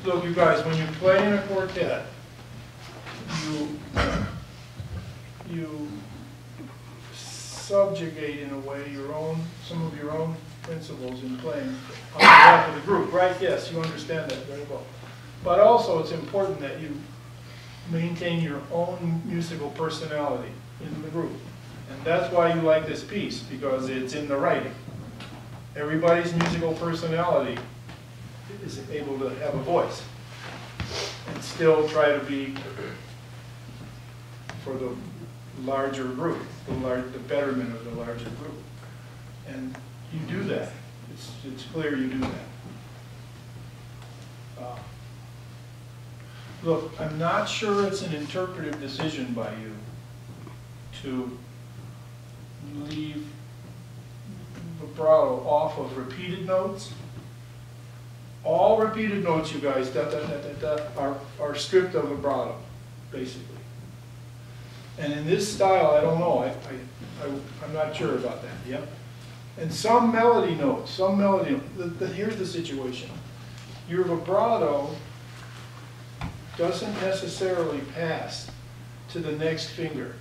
look, you guys, when you play in a quartet, you subjugate in a way some of your own principles in playing on behalf of the group, right? Yes, you understand that very well. But also, it's important that you maintain your own musical personality in the group. And that's why you like this piece, because it's in the writing. Everybody's musical personality is able to have a voice and still try to be for the larger group, the betterment of the larger group. And you do that. It's clear you do that. Look, I'm not sure it's an interpretive decision by you to leave vibrato off of repeated notes. All repeated notes, you guys, are stripped of vibrato, basically. And in this style, I don't know. I'm not sure about that. Yep. And some melody notes, here's the situation. Your vibrato doesn't necessarily pass to the next finger.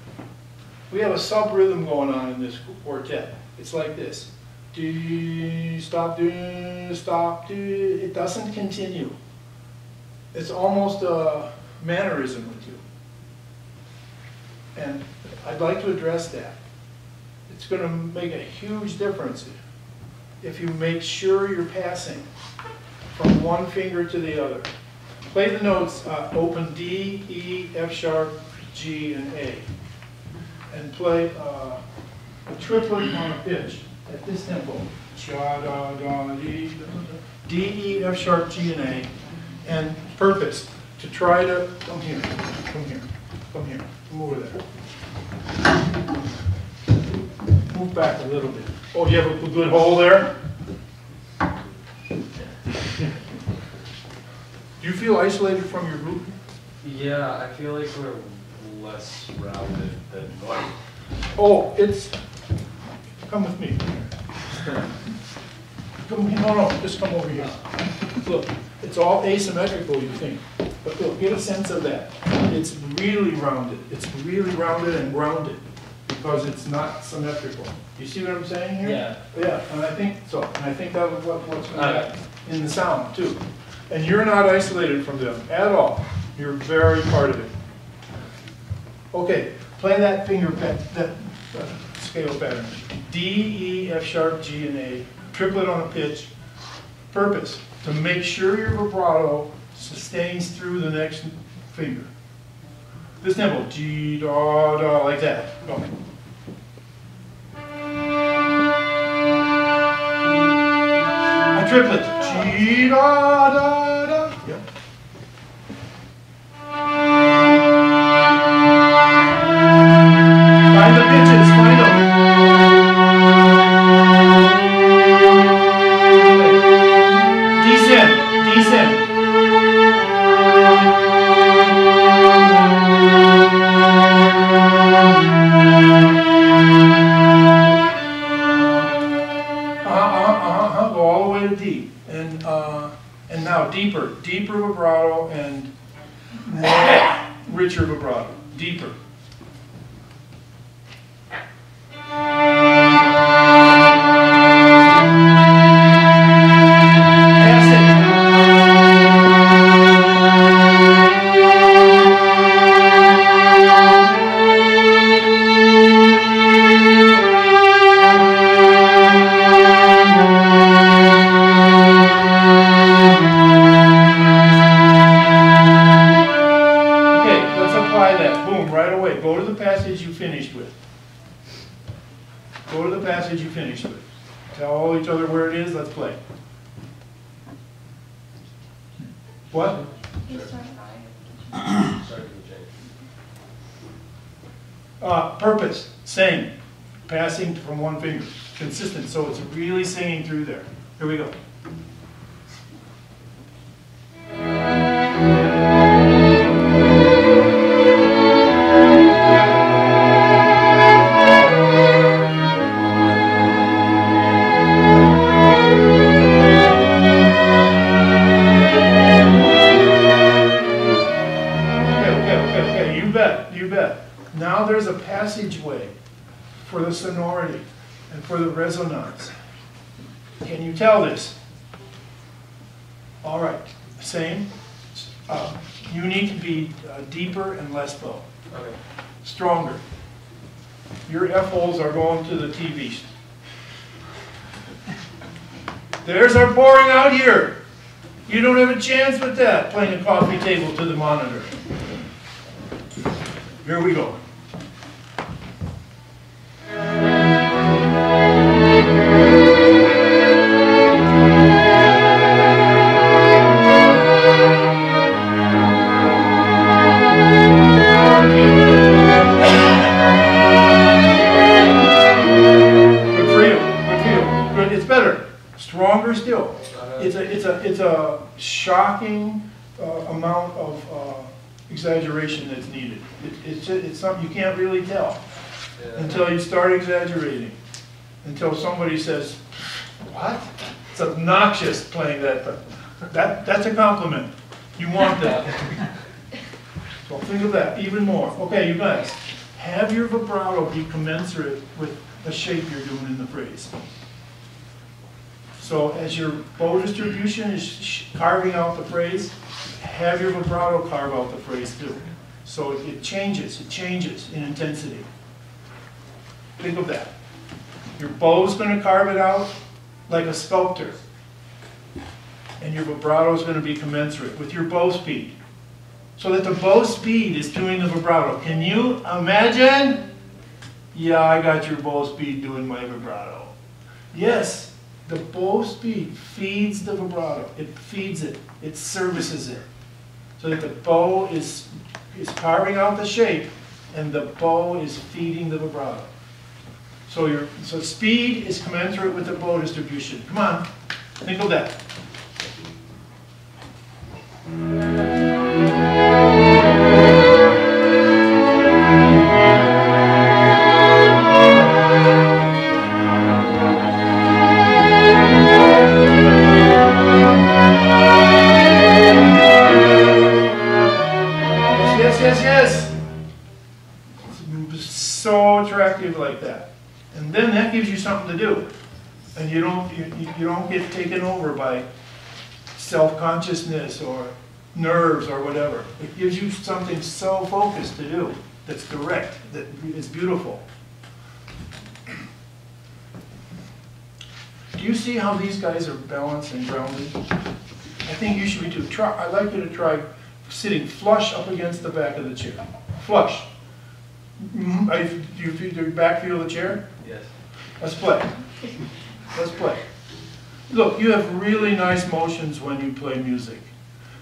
We have a sub-rhythm going on in this quartet. It's like this. Do, stop, do, stop, do. It doesn't continue. It's almost a mannerism with you. And I'd like to address that. It's going to make a huge difference if you make sure you're passing from one finger to the other. Play the notes, open D, E, F sharp, G, and A. And play a triplet on a pitch at this tempo. Cha, da, da, D, D, E, F sharp, G, and A. And purpose to try to, come here, come here, come here, come over there. Move back a little bit. Oh, you have a good hole there? Do you feel isolated from your group? Yeah, I feel like we're less rounded than normal. Oh, it's... Come with me. Come here. No, just come over here. Look, it's all asymmetrical, you think. But look, get a sense of that. It's really rounded. It's really rounded and grounded because it's not symmetrical. You see what I'm saying here? Yeah. Yeah, and I think so. And I think that was what's going to happen in the sound, too. And you're not isolated from them at all. You're very part of it. Okay, play that finger that scale pattern. D, E, F sharp, G, and A. Triplet on a pitch. Purpose, to make sure your vibrato sustains through the next finger. This tempo, G, da, da, like that. Go. A triplet, G, da, da, da. Yep. Find the pitches, find them. Descend, descend. Go all the way to D. And now deeper vibrato and more richer vibrato. Deeper. Tell each other where it is, let's play. What? Purpose, sing, passing from one finger, consistent, so it's really singing through there. Here we go. Now there's a passageway for the sonority and for the resonance. Can you tell this? All right, same. You need to be deeper and less bow. Okay. Stronger. Your F-holes are going to the TV. There's our pouring out here. You don't have a chance with that, playing a coffee table to the monitor. Here we go. Stronger still. It's a shocking amount of exaggeration that's needed. It's something you can't really tell until you start exaggerating. Until somebody says, "What? It's obnoxious playing that." That's a compliment. You want that. So think of that even more. Okay, you guys, have your vibrato be commensurate with the shape you're doing in the phrase. So as your bow distribution is carving out the phrase, have your vibrato carve out the phrase too. So it changes in intensity. Think of that. Your bow's going to carve it out like a sculptor. And your vibrato is going to be commensurate with your bow speed. So that the bow speed is doing the vibrato. Can you imagine? Yeah, I got your bow speed doing my vibrato. Yes. The bow speed feeds the vibrato. It feeds it. It services it. So that the bow is carving out the shape and the bow is feeding the vibrato. So speed is commensurate with the bow distribution. Come on, think of that. So attractive like that, and then that gives you something to do, and you don't get taken over by self-consciousness or nerves or whatever. It gives you something so focused to do that's direct, that is beautiful. Do you see how these guys are balanced and grounded? I think you should be too. I'd like you to try sitting flush up against the back of the chair. Flush. Do you feel your back feel the chair? Yes. Let's play. Let's play. Look, you have really nice motions when you play music.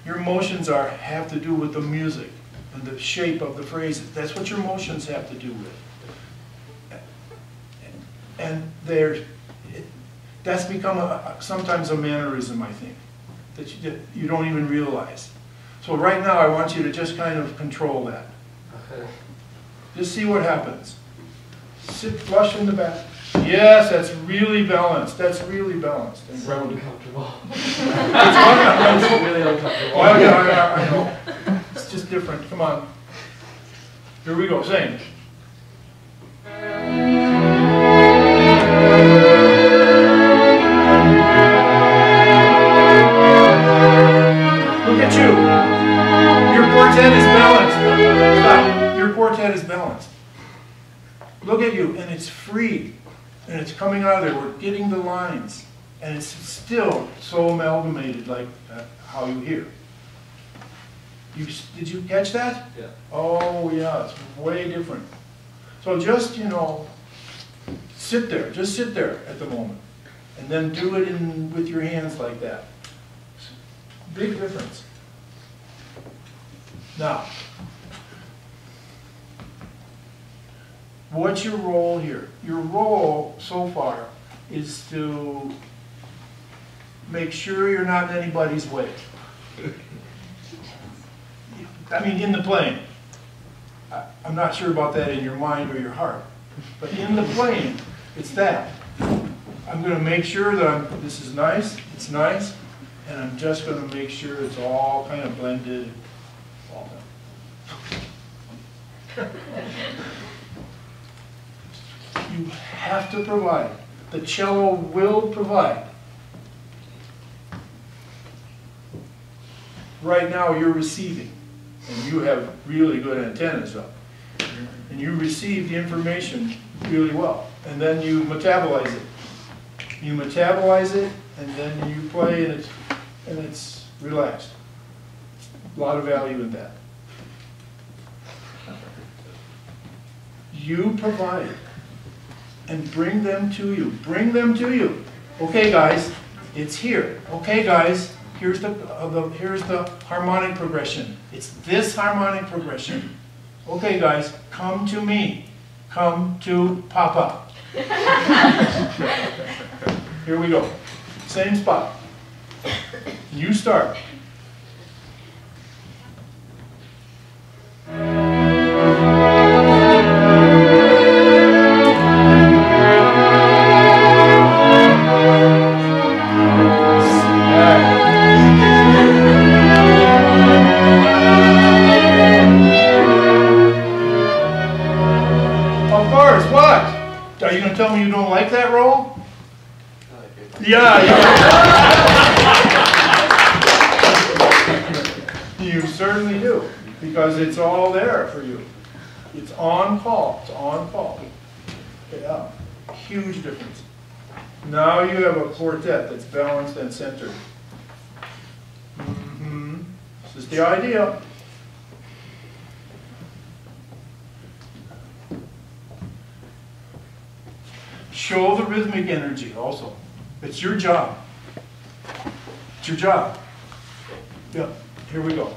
Your motions have to do with the music and the shape of the phrases. That's what your motions have to do with. And that's become sometimes a mannerism, I think, that you don't even realize. So right now I want you to just kind of control that. Okay. Just see what happens. Sit flush in the back. Yes, that's really balanced. That's really balanced. And so uncomfortable. It's really uncomfortable. Oh, yeah, I know. It's just different. Come on. Here we go. Same. Look at you. Your quartet is balanced. Stop. Your quartet is balanced. Look at you, and it's free, and it's coming out of there. We're getting the lines, and it's still so amalgamated, like how you hear. Did you catch that? Yeah. Oh yeah, it's way different. So just sit there. Just sit there at the moment, and then do it with your hands like that. Big difference. Now. What's your role here? Your role so far is to make sure you're not in anybody's way. I mean, in the playing. I'm not sure about that in your mind or your heart. But in the playing, it's that. I'm going to make sure that this is nice, it's nice, and I'm just going to make sure it's all kind of blended. All done. You have to provide. The cello will provide. Right now you're receiving, and you have really good antennas up. And you receive the information really well. And then you metabolize it. You metabolize it, and then you play, and it's relaxed. A lot of value in that. You provide it. And bring them to you. Bring them to you. Okay, guys, it's here. Okay, guys, here's the harmonic progression. It's this harmonic progression. Okay, guys, come to me. Come to Papa. Here we go. Same spot. You start. Are you going to tell me you don't like that roll? Yeah. You certainly do, because it's all there for you. It's on call. It's on call. Yeah. Huge difference. Now you have a quartet that's balanced and centered. This is the idea. Show the rhythmic energy also. It's your job. It's your job. Yeah, here we go.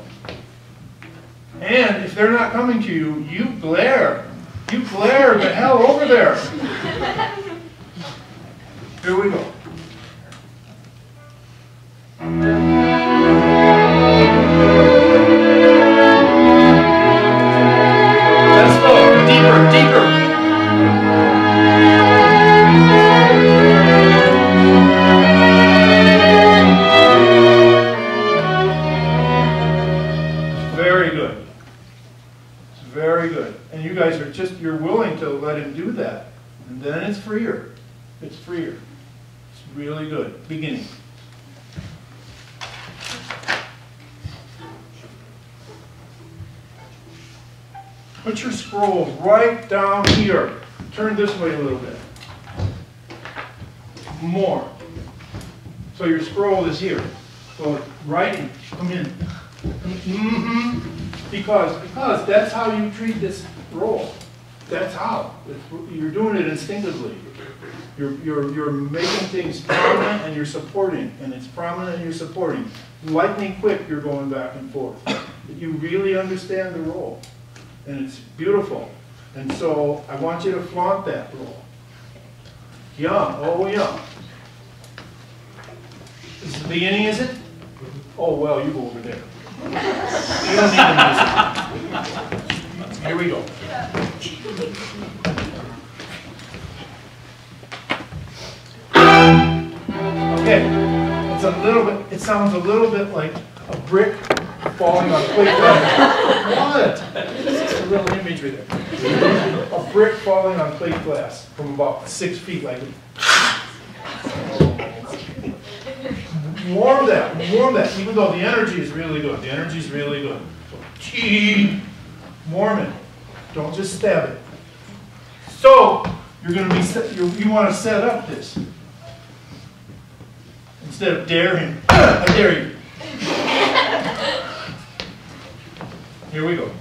And if they're not coming to you, you glare. You glare the hell over there. Here we go. Let's go. Deeper, deeper. You guys are you're willing to let him do that. And then it's freer. It's freer. It's really good. Beginning. Put your scroll right down here. Turn this way a little bit. More. So your scroll is here. So right, come in. Because that's how you treat this roll. That's how. You're doing it instinctively. You're making things prominent and you're supporting. And it's prominent and you're supporting. Lightning quick, you're going back and forth. You really understand the roll. And it's beautiful. And so I want you to flaunt that roll. Yeah, oh yeah. This is the beginning, is it? Oh, well, you go over there. You don't need the music. Here we go. Okay, it's a little bit, it sounds a little bit like a brick falling on plate glass. What? It's just a little imagery there. A brick falling on plate glass from about 6 feet, like warm that, even though the energy is really good. The energy is really good. So, warm it. Don't just stab it. So, you're going to be, you want to set up this. Instead of daring, I dare you. Here we go.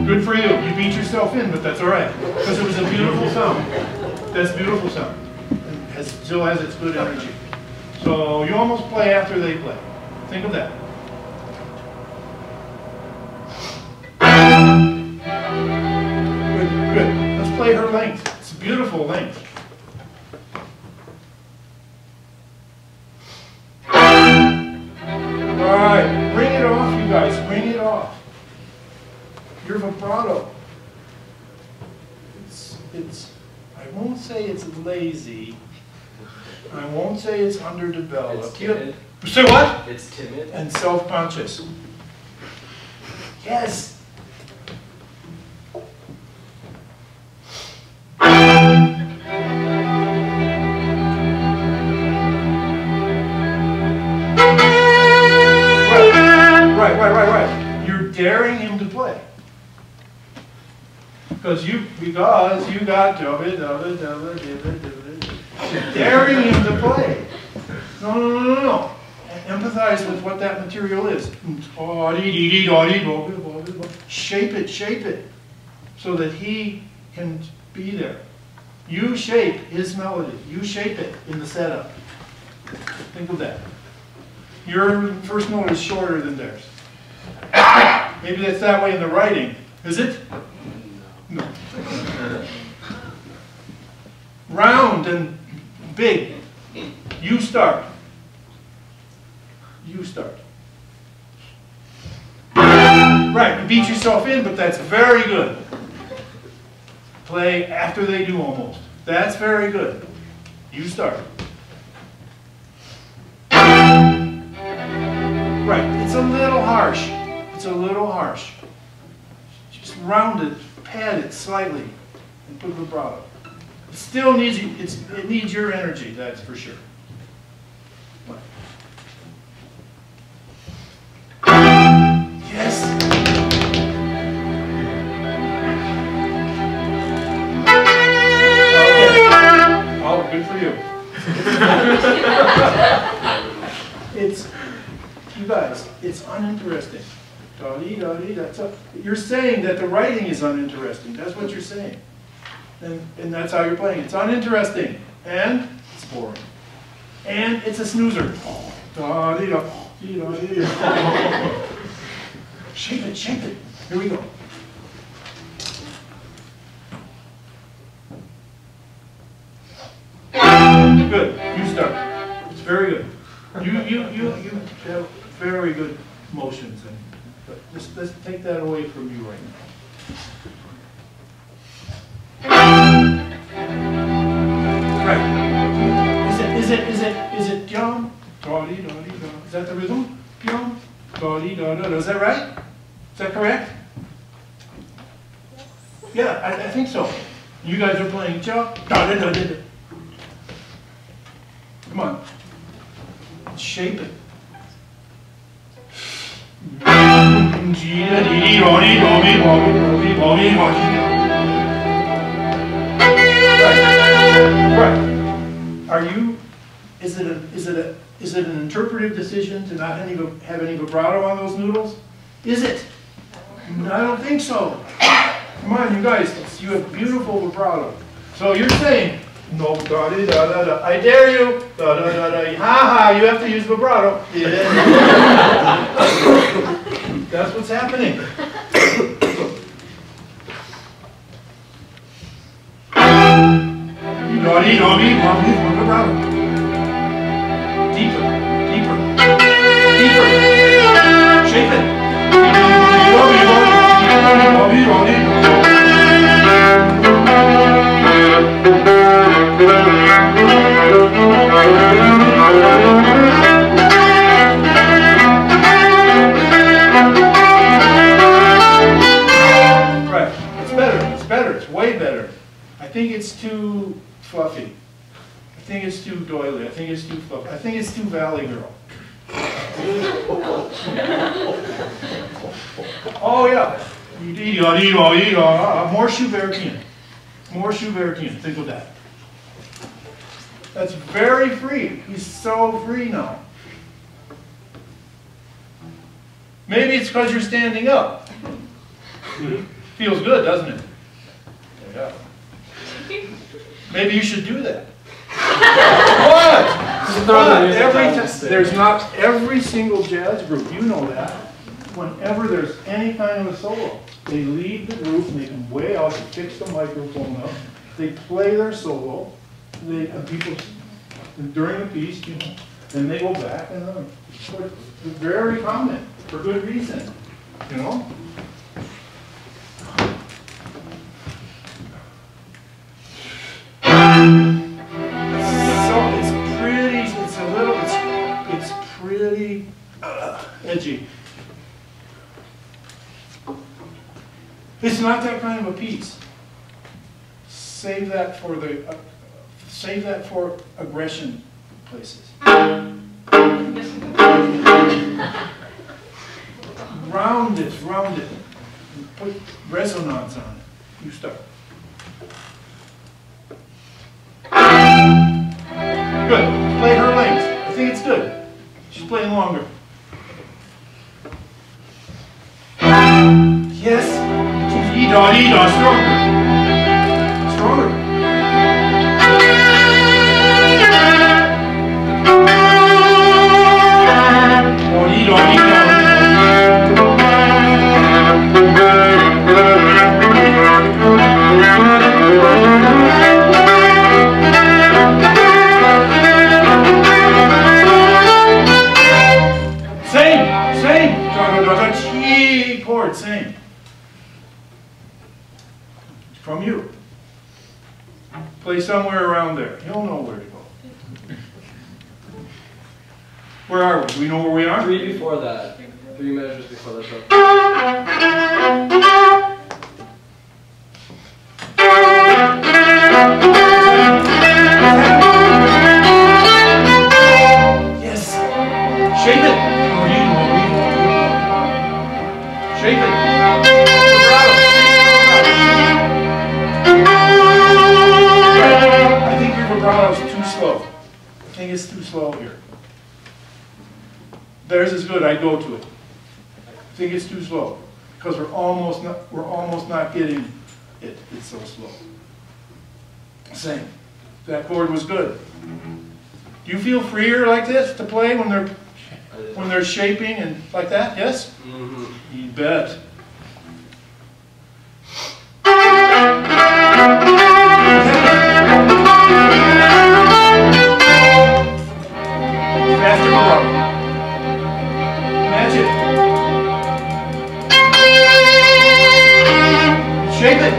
Good for you. You beat yourself in, but that's all right. Because it was a beautiful sound. That's a beautiful sound. It still has its good energy. So you almost play after they play. Think of that. Good, good. Let's play her length. It's a beautiful length. All right, bring it off, you guys. Bring it off. Your vibrato. It's. I won't say it's lazy, I won't say it's underdeveloped. It's timid. Say what? It's timid. And self-conscious. Yes. Right. You're daring him to play. Because you got daring him to play. No. Empathize with what that material is. Shape it, so that he can be there. You shape his melody. You shape it in the setup. Think of that. Your first note is shorter than theirs. Maybe that's that way in the writing. Is it? No. Round and big. You start. Right, you beat yourself in, but that's very good. Play after they do almost. That's very good. You start. Right, it's a little harsh. Just round it, pad it slightly, and put vibrato. It still needs you. It needs your energy. That's for sure. Yes. Okay. Oh, good for you. You guys, it's uninteresting. You're saying that the writing is uninteresting. That's what you're saying. And that's how you're playing. It's uninteresting. And it's boring. And it's a snoozer. Shape it. Here we go. Good. You start. It's very good. You have very good motions, but just let's take that away from you right now. Right. Is it pion? Is that the rhythm? Pion? Is that right? Is that correct? Yeah, I think so. You guys are playing cha. Come on. Shape it. Right. Are you? Is it an interpretive decision to not have any vibrato on those noodles? Is it? I don't think so. Come on, you guys. You have beautiful vibrato. So you're saying. No, I dare you. You have to use vibrato. That's what's happening. Vibrato. Deeper. Shape it. Right. It's better. It's way better. I think it's too fluffy. I think it's too doily. I think it's too fluffy. I think it's too Valley Girl. Oh yeah. More Schubertian. Think of that. That's very free. He's so free now. Maybe it's because you're standing up. Feels good, doesn't it? Yeah. Maybe you should do that. What? There's not every single jazz group, you know that. Whenever there's any kind of a solo, they leave the group and they come way out, they fix the microphone up, they play their solo, people during the piece, then they go back and it's very common for good reason, you know. edgy. It's not that kind of a piece. Save that for aggression places. Round it, and put resonance on it. You start. Good. Play her length. I think it's good. She's playing longer. Yes. E-dot, stronger. Stronger. Oh, E-dot. Same. G chord, same. From you. Play somewhere around there. You'll know where to go. Where are we? Do we know where we are? 3 before that. 3 measures before that. Yes. Shape it. Shape it. I think your vibrato is too slow. I think it's too slow here. Theirs is good. I go to it. I think it's too slow because we're almost not getting it. It's so slow. Same. That chord was good. Do you feel freer like this to play when they're shaping and like that? Yes? Mm-hmm. You bet. Faster vibrato. Match it. Shape it.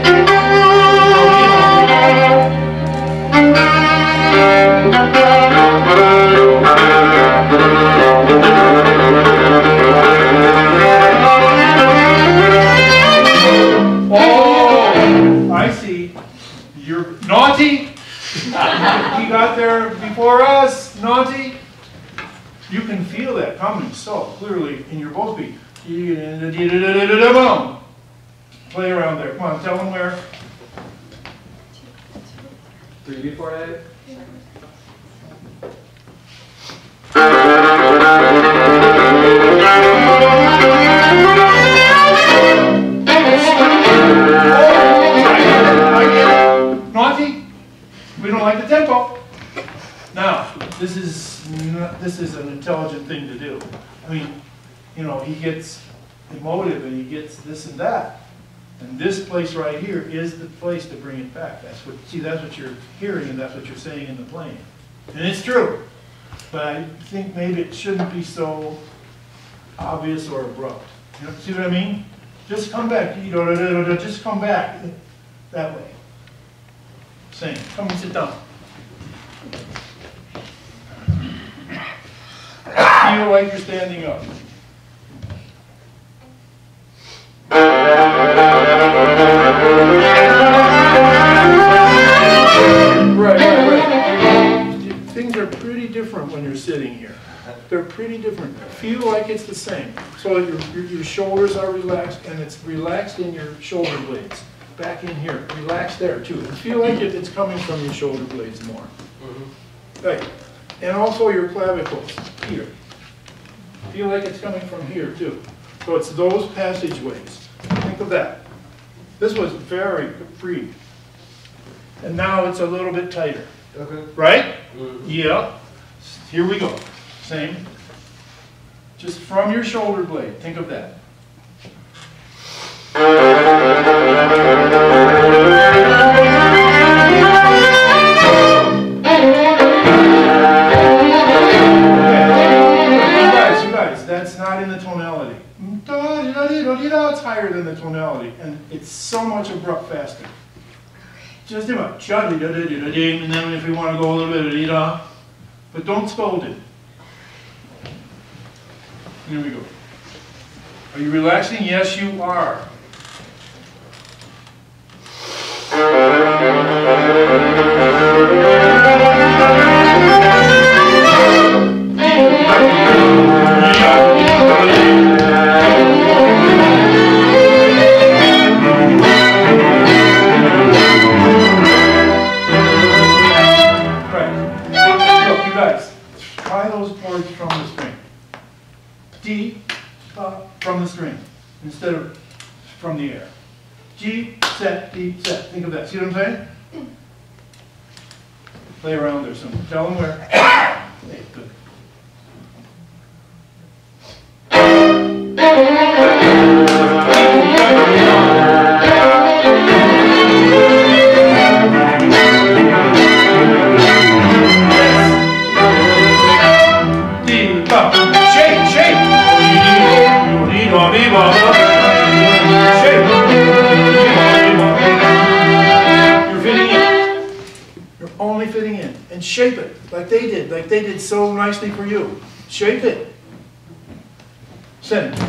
Oh, I see. You're naughty. You got there before us, naughty. You can feel that coming so clearly in your both beat. Play around there. Come on, tell them where. 3 before A. Naughty. We don't like the tempo. Now, this is an intelligent thing to do. I mean, you know, he gets emotive and he gets this and that. And this place right here is the place to bring it back. That's what you're hearing and that's what you're saying in the playing. And it's true. But I think maybe it shouldn't be so obvious or abrupt. You know, see what I mean? Just come back. Just come back that way. Same. Come and sit down. Feel like you're standing up. Right. Things are pretty different when you're sitting here. They're pretty different. Feel like it's the same. So your shoulders are relaxed, and it's relaxed in your shoulder blades. Back in here. Relax there, too. And feel like it's coming from your shoulder blades more. Mm-hmm. Right. And also your clavicles here. Feel like it's coming from here, too. So it's those passageways. Think of that. This was very free. And now it's a little bit tighter. Okay. Right? Mm-hmm. Yeah. Here we go. Same. Just from your shoulder blade. Think of that. You guys, that's not in the tonality. It's higher than the tonality, and it's so much abrupt faster. Just about and then if we want to go a little bit of but don't scold it. Here we go. Are you relaxing? Yes, you are. D, from the string, instead of from the air. G, set, D, set. Think of that. See what I'm saying? Play around there somewhere. Tell them where. Hey, good. And shape it like they did so nicely for you. Shape it. Send it.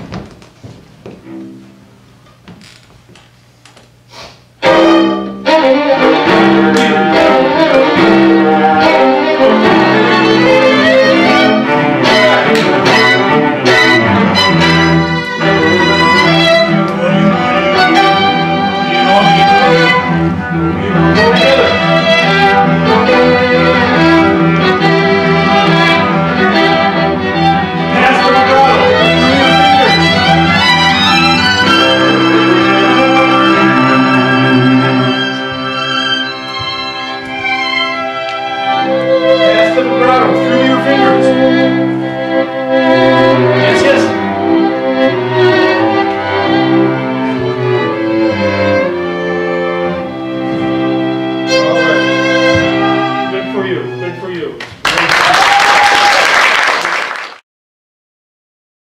Pass the vibrato through your fingers.